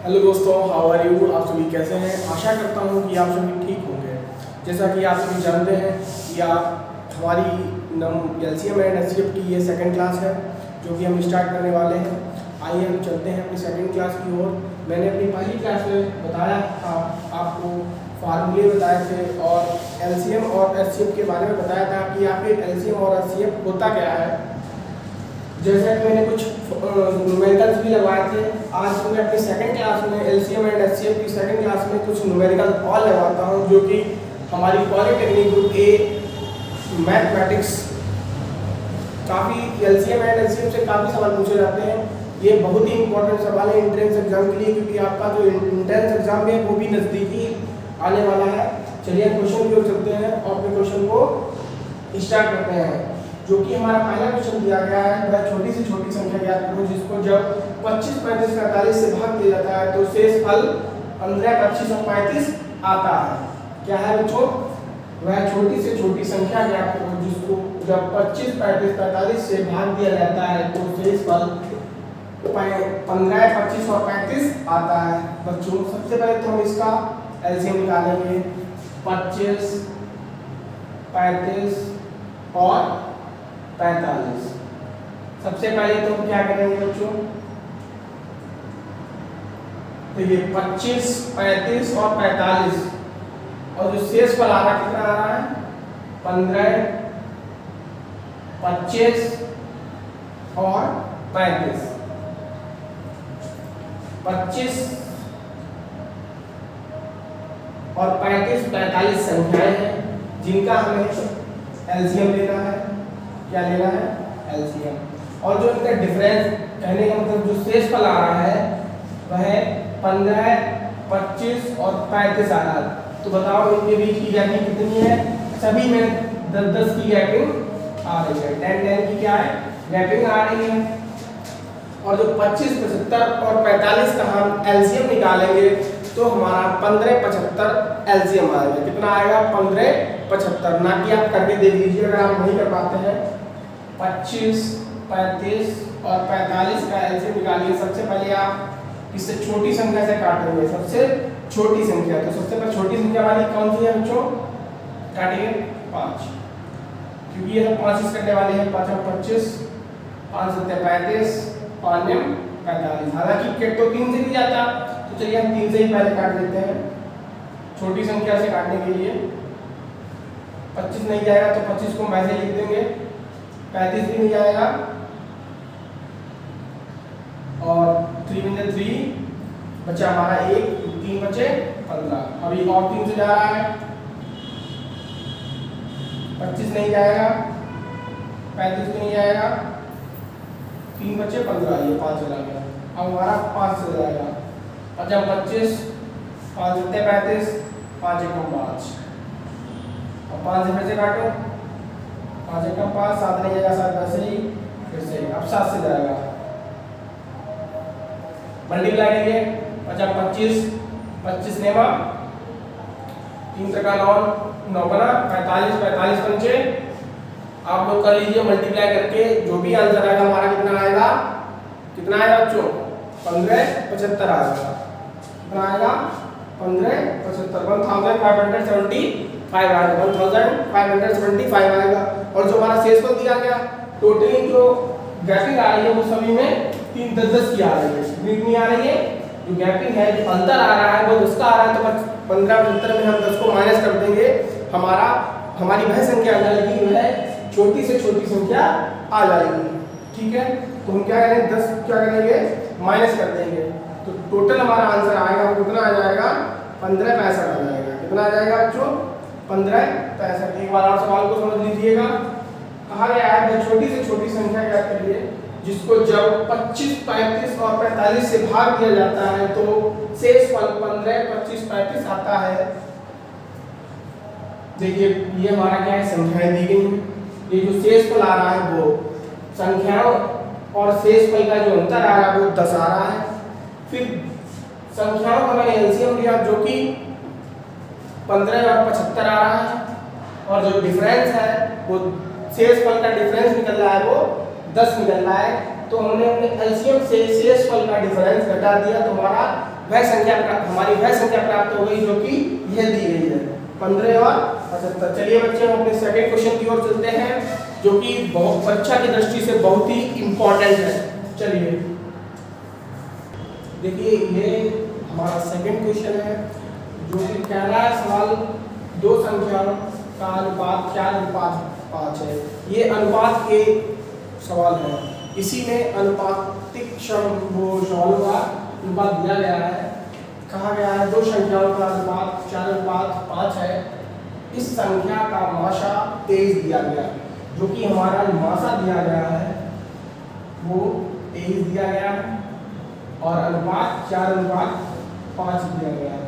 Hello दोस्तों, how are you. आप सभी कैसे हैं? आशा करता हूं कि आप सभी ठीक होंगे। जैसा कि आप सभी जानते हैं कि आप हमारी एलसीएम एंड एचसीएफ की ये सेकंड क्लास है जो कि हम स्टार्ट करने वाले हैं। आइए हम चलते हैं अपनी सेकंड क्लास की ओर। मैंने अपनी पहली क्लास में बताया था, आपको फार्मूले बताए थे और एलसीएम और एचसीएफ के बारे में बताया था कि आखिर एलसीएम और एचसीएफ होता क्या है। जैसा कि मैंने कुछ न्यूमेरिकल्स भी लगवाए थे, आज मैं अपनी सेकंड क्लास में एलसीएम एंड एचसीएफ की सेकंड क्लास में कुछ न्यूमेरिकल और लगवाता हूं जो कि हमारी पॉलिटेक्निक ग्रुप ए मैथमेटिक्स काफ़ी एलसीएम एंड एचसीएफ से काफ़ी सवाल पूछे जाते हैं। ये बहुत ही इंपॉर्टेंट सवाल है एंट्रेंस एग्जाम के लिए, क्योंकि आपका जो एंट्रेंस एग्जाम है वो भी नज़दीकी आने वाला है। चलिए क्वेश्चन की ओर चलते हैं और अपने क्वेश्चन को स्टार्ट करते हैं। जो कि हमारा पहला क्वेश्चन दिया गया है, वह छोटी से छोटी संख्या ज्ञात करो जिसको जब 25, 35, 45 से भाग दिया जाता है तो शेष फल 15, 25 और 35 आता है। क्या है बच्चों? वह छोटी से छोटी संख्या ज्ञात करो जिसको जब 25, 35, 45 से भाग दिया जाता है तो शेष फल 15, 25 और 35 आता है। बच्चों सबसे पहले तो हम इसका एलसीएम निकालेंगे। 25, 35 और 45। सबसे पहले तो हम क्या करेंगे बच्चों? तो ये 25, 35 और 45 और जो शेष फल आ रहा है कितना आ रहा है? 15, 25 और 35। 25 और 35, 45 संख्याएं हैं जिनका हमें एलसीएम लेना है। क्या लेना है? एलसीएम। और जो इनका डिफरेंस, कहने का मतलब जो शेष फल आ रहा है वह 15, 25 और 35 आ रहा है। तो बताओ इनके बीच की गैपिंग कितनी है? सभी में 10-10 की गैपिंग आ रही है। 10-10 की क्या है? गैपिंग आ रही है। और जो 25, 75 और 45 का हम एलसीएम निकालेंगे तो हमारा 15, 75 एलसीएम आएगा। कितना आएगा? 15, 75। ना कि आप करके देख लीजिए अगर आप नहीं कर पाते हैं। 25, 35 और 45 का एलसीएम निकालिए। सबसे पहले आप इससे छोटी संख्या से काटेंगे, सबसे छोटी संख्या। तो सबसे पहले छोटी संख्या वाली कौन सी है बच्चों? काटिए 5, क्योंकि ये सब 5 करने वाले हैं। 5 और 25, 5 सत्ते 35, 5 में 45। हालांकि केट तो 3 से नहीं जाता, तो चलिए हम 3 से ही पहले काट लेते हैं छोटी संख्या से काटने के लिए। 25 नहीं जाएगा तो 25 को हम ऐसे लिख देंगे। 35 भी नहीं जाएगा और 3 में 3 बचा हमारा 1, 3 बचे 15। अभी और 3 से जा रहा है। 25 नहीं जाएगा, 35 भी नहीं जाएगा, 3 बचे 15, ये 5 चला गया। अब हमारा 5 से जाएगा। 5 25, 5 सत्ते 35, 5 एकम 5। अब 5 से फिर से काटो। 5 एकम 5, 7 नहीं जाएगा, 7 वैसे ही फिर से। अब 7 से जाएगा। मल्टीप्लाई करिए। 5 25, 25 नेवा 3 का 9 बना 45, 45 पंचे। आप लोग कर लीजिए मल्टीप्लाई करके, जो भी आंसर आएगा हमारा कितना आएगा? कितना आएगा बच्चों? 1575 आएगा। कितना आएगा? 1575, 1575 आएगा। 1575 आएगा। और जो हमारा शेषफल दिया गया, टोटली जो गैपिंग आ रही है वो सभी में 3, 10-10 की आ रही है। कितनी आ रही है? जो गैपिंग है, जो अंतर आ रहा है वो 10 का आ रहा है। तो 15, 75 में हम 10 को माइनस कर देंगे, हमारी वह संख्या आ जाएगी, वह छोटी से छोटी संख्या आ जाएगी। ठीक है, तो हम क्या करेंगे? 10 क्या करेंगे? माइनस कर देंगे। तो टोटल हमारा आंसर आएगा वो कितना आ जाएगा? 1565 आ जाएगा। कितना आ जाएगा बच्चों? 1565। एक बार और सवाल को समझ लीजिएगा। कहा गया है छोटी से छोटी संख्या ज्ञात करिए जिसको जब 25, 35 और 45 से भाग दिया जाता है तो शेष फल 15, 25, 35 आता है। देखिए ये हमारा क्या है? संख्याएं दी गई हैं। ये जो शेष फल आ रहा है वो संख्याओं और शेष फल का जो अंतर आ रहा है वो 10 आ रहा है। फिर संख्याओं का मैंने एलसीएम लिया जो कि 15 और 75 आ रहा है, और जो डिफरेंस है वो शेष फल का डिफरेंस निकल रहा है वो 10 निकल रहा है। तो हमने अपने एलसीएम से शेष फल का डिफरेंस घटा दिया तो हमारा हमारी वह संख्या प्राप्त हो गई जो कि यह दी गई है 15 और 75। चलिए बच्चे हम अपने सेकंड क्वेश्चन की ओर चलते हैं जो कि परीक्षा की दृष्टि से बहुत ही इंपॉर्टेंट है। चलिए देखिए ये हमारा सेकंड क्वेश्चन है जो कि कह रहा है सवाल दो संख्याओं का अनुपात 4:5 है। ये अनुपात के सवाल है, इसी में अनुपातिक सवालों का अनुपात दिया गया है। कहा गया है दो संख्याओं का अनुपात 4:5 है। इस संख्या का माशा 23 दिया गया, जो कि हमारा माशा दिया गया है वो 23 दिया गया है और अनुपात 4:5 दिया गया है।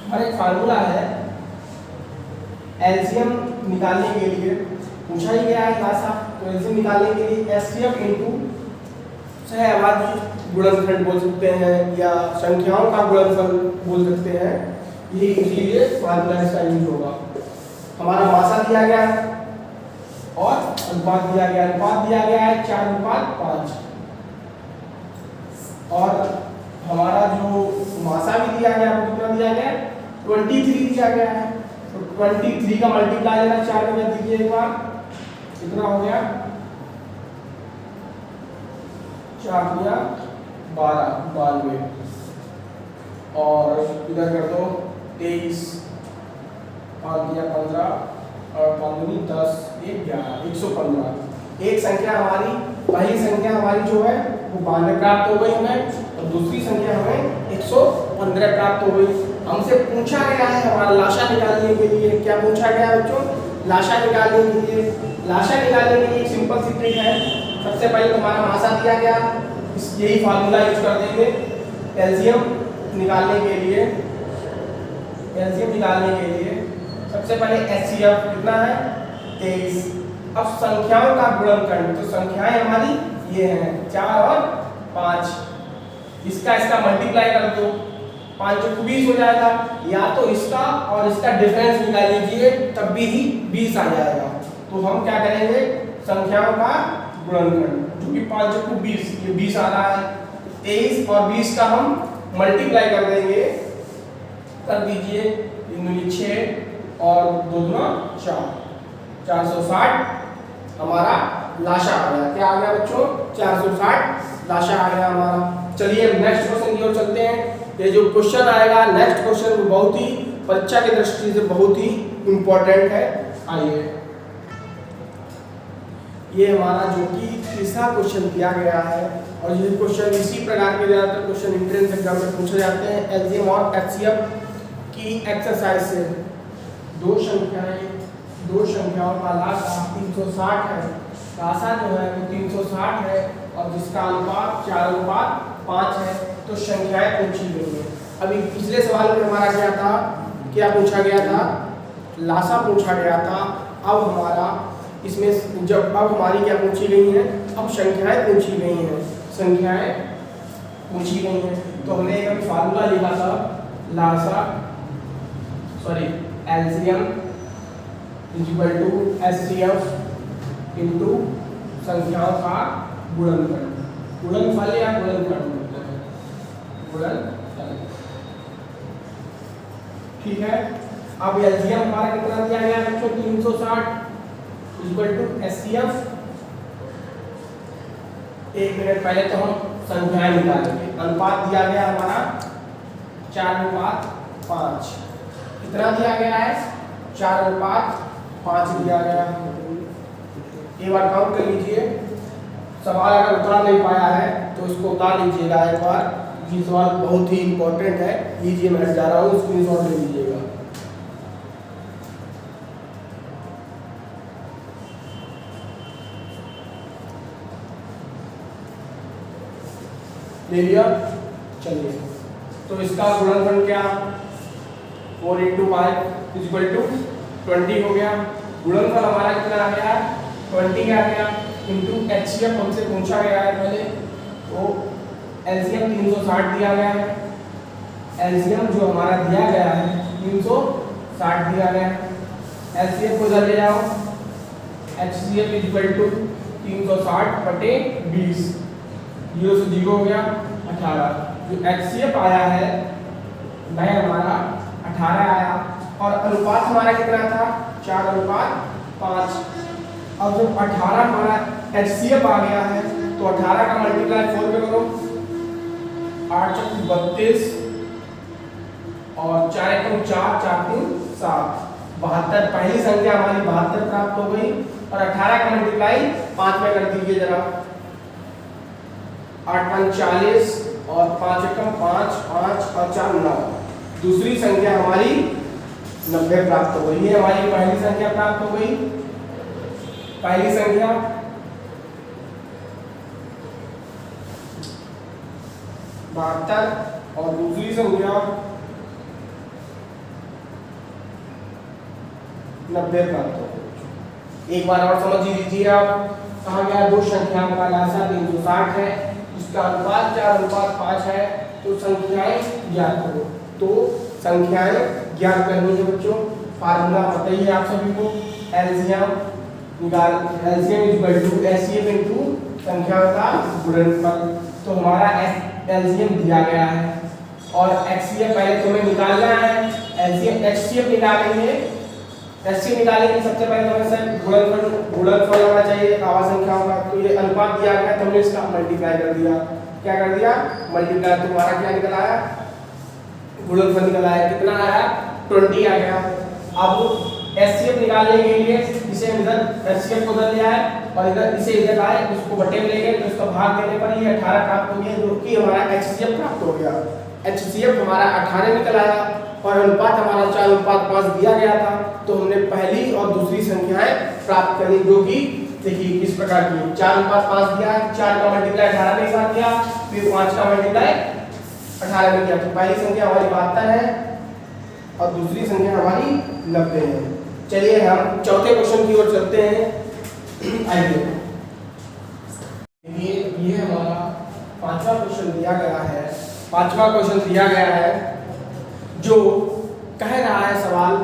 और एक फार्मूला है एलसीएम निकालने के लिए पूछा ही गया है खासा। तो एलसीएम निकालने के लिए एचसीएफ इनटू सहअभाज्य गुणनफल बोल सकते हैं या संख्याओं का गुणनफल बोल सकते हैं, यही इसीलिए फार्मूला इसका यूज होगा। हमारा माशा दिया गया है और अनुपात दिया गया है। अनुपात दिया गया है 4:5 और हमारा जो माशा भी दिया गया वो कितना दिया गया है 23 दिया गया है। तो 23 का मल्टीप्लाई लेना 4 में दीजिए एक बार, कितना हो गया 4 दिया 12 और इधर कर दो 23 5 दिया 15 और 5 10 1 11 115। एक संख्या हमारी पहली संख्या हमारी जो है वो 92 प्राप्त हो गई हमें और दूसरी संख्या हमें 115 प्राप्त हो गई। हमसे पूछा गया है हमारा लाशा निकालने के लिए, क्या पूछा गया है बच्चों, लाशा निकालने के लिए। लाशा निकालने के लिए एक सिंपल सी ट्रिक है। सबसे पहले हमारा माशा दिया गया, यही फार्मूला यूज कर देंगे एलसीएम निकालने के लिए। एलसीएम निकालने के लिए सबसे पहले एचसीएफ कितना है 23। अब संख्याओं का गुणनखंड, तो संख्याएं हमारी ये हैं 4 और 5, इसका मल्टीप्लाई कर दो 5 × 20 हो जाएगा। या तो इसका और इसका डिफरेंस निकाल लीजिए तब भी ही 20 आ जाएगा। तो हम क्या करेंगे संख्याओं का गुणनखंड जो कि 5 × 20 ये 20 आ रहा है। 23 और 20 का हम मल्टीप्लाई कर देंगे, कर दीजिए 3 6 और 2 4 460 हमारा लाशा आ गया। क्या आ गया बच्चों 460 लाशा आ गया हमारा। चलिए नेक्स्ट क्वेश्चन की ओर चलते हैं। ये जो क्वेश्चन आएगा नेक्स्ट क्वेश्चन वो बहुत ही परीक्षा की दृष्टि से बहुत ही इंपॉर्टेंट है। आइए ये हमारा जो कि तीसरा क्वेश्चन दिया गया है और ये क्वेश्चन इसी प्रकार के ज़्यादातर क्वेश्चन एंट्रेंस एग्जाम में पूछे जाते हैं। एलसीएम और एचसीएफ की एक्सरसाइज से दो संख्याओं का लाशा 360 है। लाशा जो है वो 360 है और जिसका अनुपात 4:5 है। तो संख्याएं पूछी गई है। अभी पिछले सवाल में हमारा क्या पूछा गया था, लाशा पूछा गया था। अब हमारा इसमें जब अब हमारी क्या पूछी गई है, अब संख्याएं पूछी गई हैं। संख्याएं पूछी गई हैं तो हमने एक फार्मूला लिखा था एलसीएम = एचसीएफ इनटू संख्याओं का गुणनफल या गुणनखंड बोलते हैं, गुणनफल। ठीक है। अब एलसीएम हमारा कितना दिया गया है बच्चों 360 = एचसीएफ। एक मिनट पहले तो हम संख्याएं निकालेंगे। अनुपात दिया गया हमारा 4:5। कितना दिया गया है 4:5 दिया गया। एक बार काउंट कर लीजिए। सवाल अगर उतार नहीं पाया है तो इसको उतार लीजिएगा एक बार। ये सवाल बहुत ही इंपॉर्टेंट है। लीजिए मैं हट जा रहा हूँ, स्क्रीनशॉट ले लीजिएगा। ले लिया। चलिए तो इसका गुणनफल क्या 4 × 5 = 20 हो गया। गुणनफल हमारा कितना आ गया 20 आ गया इंटू एचसीएफ हमसे पूछा गया है पहले। तो एलसीएम 360 दिया गया है। एलसीएम जो हमारा दिया गया है 360 दिया गया है। एलसीएफ को इधर ले जाओ। एचसीएफ = 360/20 0 से 0 हो गया 18। जो HCF आया है वह हमारा 18 आया और अनुपात हमारा कितना था 4:5। अब जब 18 हमारा HCF आ गया है तो 18 का मल्टीप्लाई 4 पे करो, 8 × 32 और 4 × 4 4 × 7 72। पहली संख्या हमारी 72 प्राप्त हो गई और 18 का मल्टीप्लाई 5 में कर दीजिए जरा, 8 × 40 और 5 × 5 5 और 4 9। दूसरी संख्या हमारी 90 प्राप्त हो गई। ये हमारी पहली संख्या प्राप्त हो गई, पहली संख्या। और दूसरी संख्या 90 प्राप्त हो गई। एक बार और समझ लीजिए आप, कहा गया दो संख्याओं का लासा 360 है, उसका अनुपात 4:5 है, तो संख्याएं ज्ञात करो। तो संख्याएं ज्ञात करनी है बच्चों, फार्मूला पता ही है आप सभी को, एलसीएम निकाल, एलसीएम HCF इनटू संख्या का गुणनफल। तो हमारा एलसीएम दिया गया है और HCF पहले तुम्हें निकालना है। एलसीएम HCF निकालेंगे, HCF निकालेंगे सबसे पहले हमें सर गुणनफल होना चाहिए आवाज संख्याओं का। तो ये अनुपात दिया गया, तुमने इसका मल्टीप्लाई कर दिया। क्या कर दिया? मल्टीप्लाई। तुम्हारा क्या निकल आया? गुणनफल निकल आया। कितना आया? 20 आ गया। अब HCF निकालने के लिए इसे इधर HCF को उधर ले आए और इधर इसे इधर लाए, उसको बटे में ले गए, तो इसका भाग देने पर ये 18 प्राप्त हो गया, जो कि हमारा HCF प्राप्त हो गया। HCF हमारा 18 निकल आया और अनुपात हमारा 4:5 दिया गया था। तो हमने पहली और दूसरी संख्याएं प्राप्त करी, जो कि देखिए किस प्रकार की 4:5 दिया है, 4 का मल्टीप्लाई 18 में साथ किया, फिर 5 का मल्टीप्लाई 18 में किया। तो पहली संख्या हमारी 72 है और दूसरी संख्या हमारी 90 है। चलिए हम चौथे क्वेश्चन की ओर चलते हैं। आइए, ये हमारा पांचवा क्वेश्चन दिया गया है। पांचवा क्वेश्चन दिया गया है जो कह रहा है सवाल,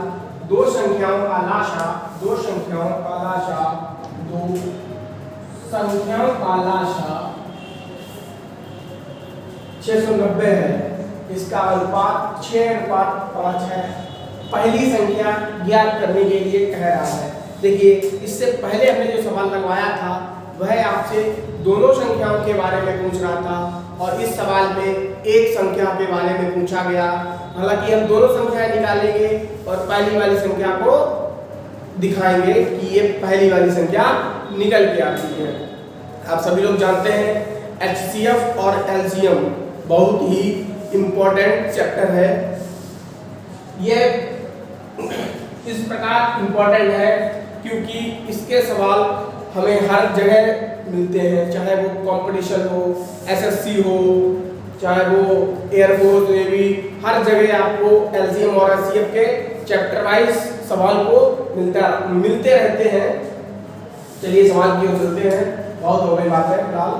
दो संख्याओं का लाशा 690 है, इसका अनुपात 6:5 है। पहली संख्या ज्ञात करने के लिए कह रहा है। देखिए, इससे पहले हमने जो सवाल लगवाया था वह आपसे दोनों संख्याओं के बारे में पूछ रहा था और इस सवाल में एक संख्या के बारे में पूछा गया। हालांकि हम दोनों संख्याएं निकालेंगे और पहली वाली संख्या को दिखाएंगे कि ये पहली वाली संख्या निकल के आती है। आप सभी लोग जानते हैं HCF और LCM बहुत ही इम्पोर्टेंट चैप्टर है। ये इस प्रकार इम्पोर्टेंट है क्योंकि इसके सवाल हमें हर जगह मिलते हैं, चाहे वो कंपटीशन हो, SSC हो, चाहे वो एयरफोर्स, नेवी, हर जगह आपको LCM और HCF के चैप्टर वाइज सवाल को मिलते रहते हैं। चलिए सवाल की ओर चलते हैं, बहुत हो गई बातें। फिलहाल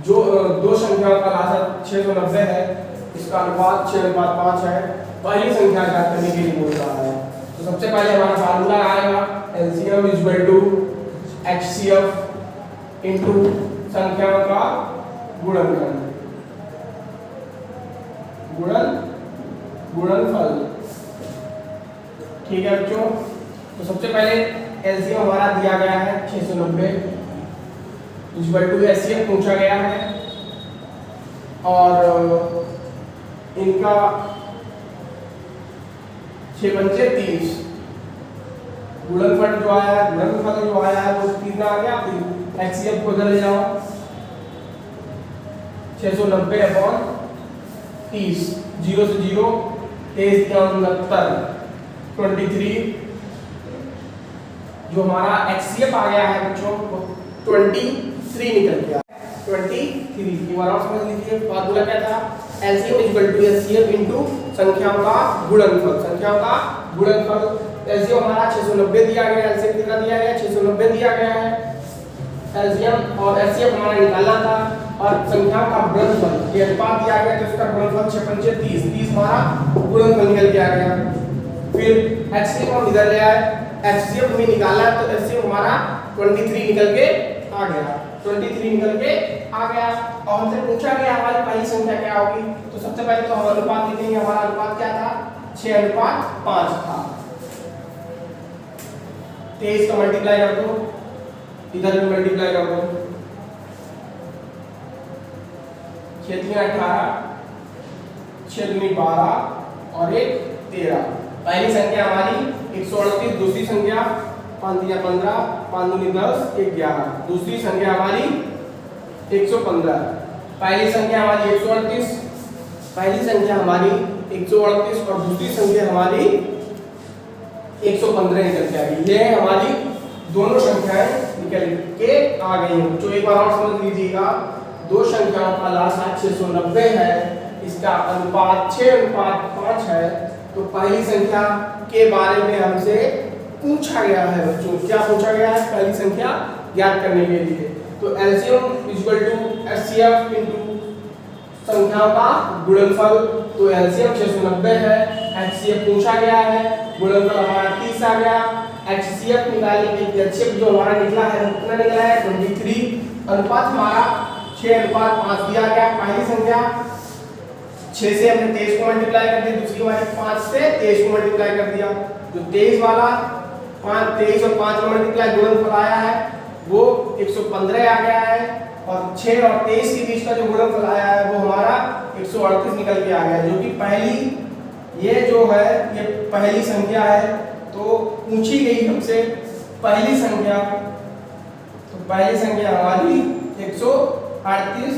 जो दो संख्याओं का लासा 690 है, इसका अनुपात 6:5 है, पहली संख्या ज्ञात करने के लिए बोल रहा है। तो सबसे पहले हमारा फार्मूला आएगा LCM = HCF इनटू संख्याओं का गुणनफल। ठीक है बच्चों, तो सबसे पहले LCM हमारा दिया गया है 690 = HCF पूछा गया है और इनका 6×5 = 30। गुणनफल जो आया है वो कितना आ गया? HCF को इधर ले जाओ, 690/30, 0 से 0, 23 जो हमारा HCF आ गया है बच्चों 23 निकल गया। 23 की बार और समझ लीजिए, फार्मूला क्या था? LCM = HCF इनटू संख्याओं का गुणनफल। LCM हमारा 690 दिया गया, LCM कितना दिया गया? 690 दिया गया है। LCM और HCF हमारा निकालना था और संख्याओं का गुणनफल, ये अनुपात दिया गया तो इसका गुणनफल 6×5 = 30 हमारा गुणनफल निकल के आ गया। फिर HCF हम इधर ले आए, HCF हमें निकाला तो HCF हमारा 23 निकल के आ गया। 23 निकल के आ गया और हमसे पूछा गया हमारी पहली संख्या क्या होगी, तो सबसे पहले तो हम अनुपात लिखेंगे, हमारा अनुपात क्या था 6:5 था। 23 का मल्टीप्लाई कर दो, इधर भी मल्टीप्लाई कर दो, 6 × 18, 6 × 12 और 1 13। पहली संख्या हमारी 138, दूसरी संख्या 5 × 15, 5 × 10, 11। दूसरी संख्या हमारी 115। पहली संख्या हमारी 138, पहली संख्या हमारी 138 और दूसरी संख्या हमारी 115 निकल के आ गई। ये हमारी दोनों संख्याएं निकल के आ गई हैं। जो एक बार और समझ लीजिएगा, दो संख्याओं का लासा 690 है, इसका अनुपात 6:5 है। तो पहली संख्या के बारे में हमसे पूछा गया है बच्चों, क्या पूछा गया है? पहली संख्या ज्ञात करने के लिए। तो LCM equal to HCF into संख्याओं का गुणनफल। तो एलसीएम 690 है, एचसीएफ पूछा गया है, गुणनफल हमारा 30 आ गया। एचसीएफ निकालने के एचसीएफ जो हमारा निकला है कितना निकला है 23। अनुपात हमारा 6:5 दिया गया। पहली संख्या 6 से हमने 23 को मल्टीप्लाई कर दिया, दूसरी हमारी 5 से 23 को मल्टीप्लाई कर दिया। जो 23 वाला 23 और 5 का मल्टीप्लाई गुणनफल आया है वो 115 आ गया है, और 6 और 23 के बीच का जो गुणनफल आया है वो हमारा 138 निकल के आ गया है। जो कि पहली ये जो है ये पहली संख्या है, तो पूछी गई हमसे पहली संख्या, तो पहली संख्या हमारी 138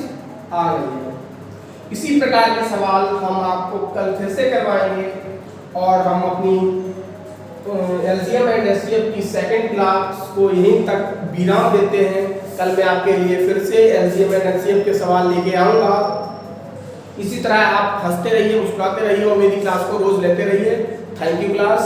आ गई है। इसी प्रकार के सवाल हम आपको कल फिर से करवाएंगे, और हम अपनी एलसीएम एंड एचसीएफ की सेकंड क्लास को यहीं तक विराम देते हैं। कल मैं आपके लिए फिर से एलसीएम एंड एचसीएफ के सवाल लेके आऊँगा। इसी तरह आप हंसते रहिए, मुस्कुराते रहिए और मेरी क्लास को रोज लेते रहिए। Thank you class.